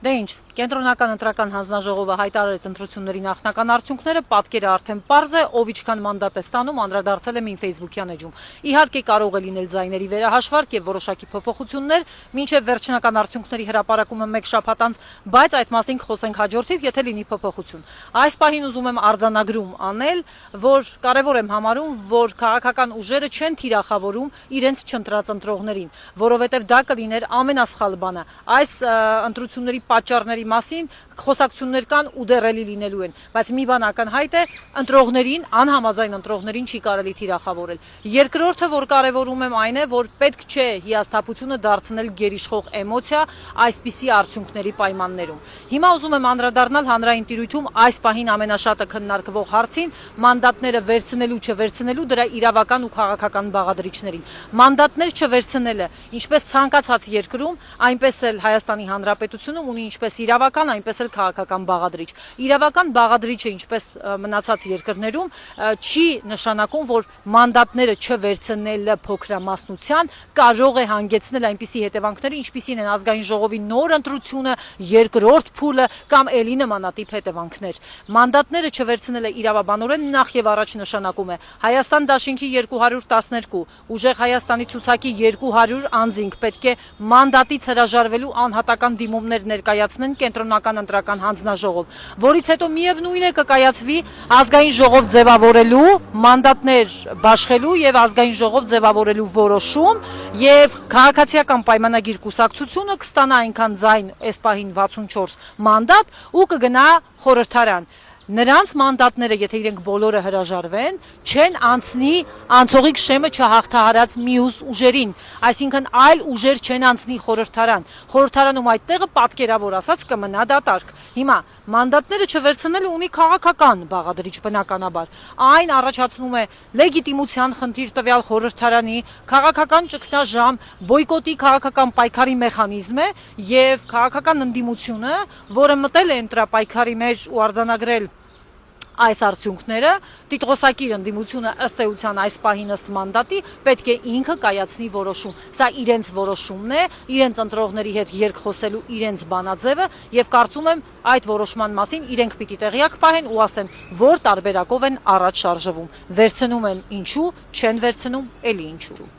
Դե ինչ, կենտրոնական ընտրական հանձնաժողովը հայտարարեց ընտրությունների նախնական արդյունքները, պատկերը արդեն պարզ է, ով ինչքան մանդատ է ստանում, անդրադարձել եմ իմ Facebook-յան էջում։ Իհարկե կարող է լինել ձայների վերահաշվարկ եւ որոշակի փոփոխություններ, մինչեւ վերջնական արդյունքների հրապարակումը մեկ շաբաթ անց, բայց այդ մասին կխոսենք հաջորդիվ, եթե լինի փոփոխություն։ Այս պահին ուզում եմ արձանագրում անել, որ կարևոր եմ համարում, որ քաղաքական ուժերը չեն թիրախավորում իրենց չընտրած ընտրողներին, որովհետեւ դա կլիներ ամենասխալ բանը։ Այս ընտրությունների պատճառների մասին խոսակցություններ կան ու դեռ լինելու են, բայց մի բան ակնհայտ է, ընտրողներին, անհամաձայն ընտրողներին չի կարելի թիրախավորել։ Երկրորդը, որ կարևորում եմ, այն է, որ պետք չէ հիասթափությունը դարձնել գերիշխող էմոցիա այսպիսի արդյունքների պայմաններում։ Հիմա ուզում եմ անդրադառնալ հանրային տիրույթում այս պահին ամենաշատը քննարկվող հարցին՝ մանդատները վերցնելու չվերցնելու դրա իրավական ու քաղաքական բաղադրիչներին։ Մանդատներ չվերցնելը, ինչպես ցանկացած երկրում, այնպես էլ Հայաստանի Հանրապետությունում ունի ինչպես իրավական, այնպես էլ քաղաքական բաղադրիչ։ Իրավական բաղադրիչը, ինչպես մնացած երկրներում, չի նշանակում, որ մանդատները չվերցնելը փոքրամասնության կարող է հանգեցնել այնպիսի հետևանքների, ինչպիսին են ազգային ժողովի նոր ընտրությունը, երկրորդ փուլը կամ էլի նմանատիպ հետևանքներ։ Մանդատները չվերցնելը իրավաբանորեն նախ եւ առաջ նշանակում է Հայաստան դաշինքի 212, ուժեղ Հայաստանի ցուցակի 200 անձինք պետք է մանդատից հրաժարվելու անհատական դիմումներ ներկայացնեն կենտրոնական ընտրական հանձնաժողով, որից հետո միևնույն է կկայացվի ազգային ժողով ձևավորելու, մանդատներ բաշխելու եւ ազգային ժողով ձևավորելու որոշում եւ քաղաքացիական պայմանագիր կուսակցությունը կստանա այնքան ձայն, այս պահին 64 մանդատ ու կգնա խորհրդարան։ Նրանց մանդատները, եթե իրենք բոլորը հրաժարվեն, չեն անցնի անցողիկ շեմը չհաղթահարած մյուս ուժերին, այսինքն այլ ուժեր չեն անցնի խորհրդարան։ Խորհրդարանում այդ տեղը պատկերավոր ասած կմնա դատարկ։ Հիմա մանդատները չվերցնելը ունի քաղաքական բաղադրիչ բնականաբար։ Այն առաջացնում է լեգիտիմության խնդիր տվյալ խորհրդարանի, քաղաքական ճգնաժամ, բոյկոտի քաղաքական պայքարի մեխանիզմ է եւ քաղաքական ընդդիմությունը, որը մտել է ընտրապայքարի մեջ ու արձանագրել այս արդյունքները, տիտղոսակիր ընդդիմությունը ըստ էության այս պահին ըստ մանդատի պետք է ինքը կայացնի որոշում։ Սա իրենց որոշումն է, իրենց ընտրողների հետ երկխոսելու իրենց բանաձևը եւ կարծում եմ այդ որոշման մասին իրենք պիտի տեղյակ պահեն ու ասեն, որ տարբերակով են առաջ շարժվում։ Վերցնում են ինչու, չեն վերցնում էլի ինչու։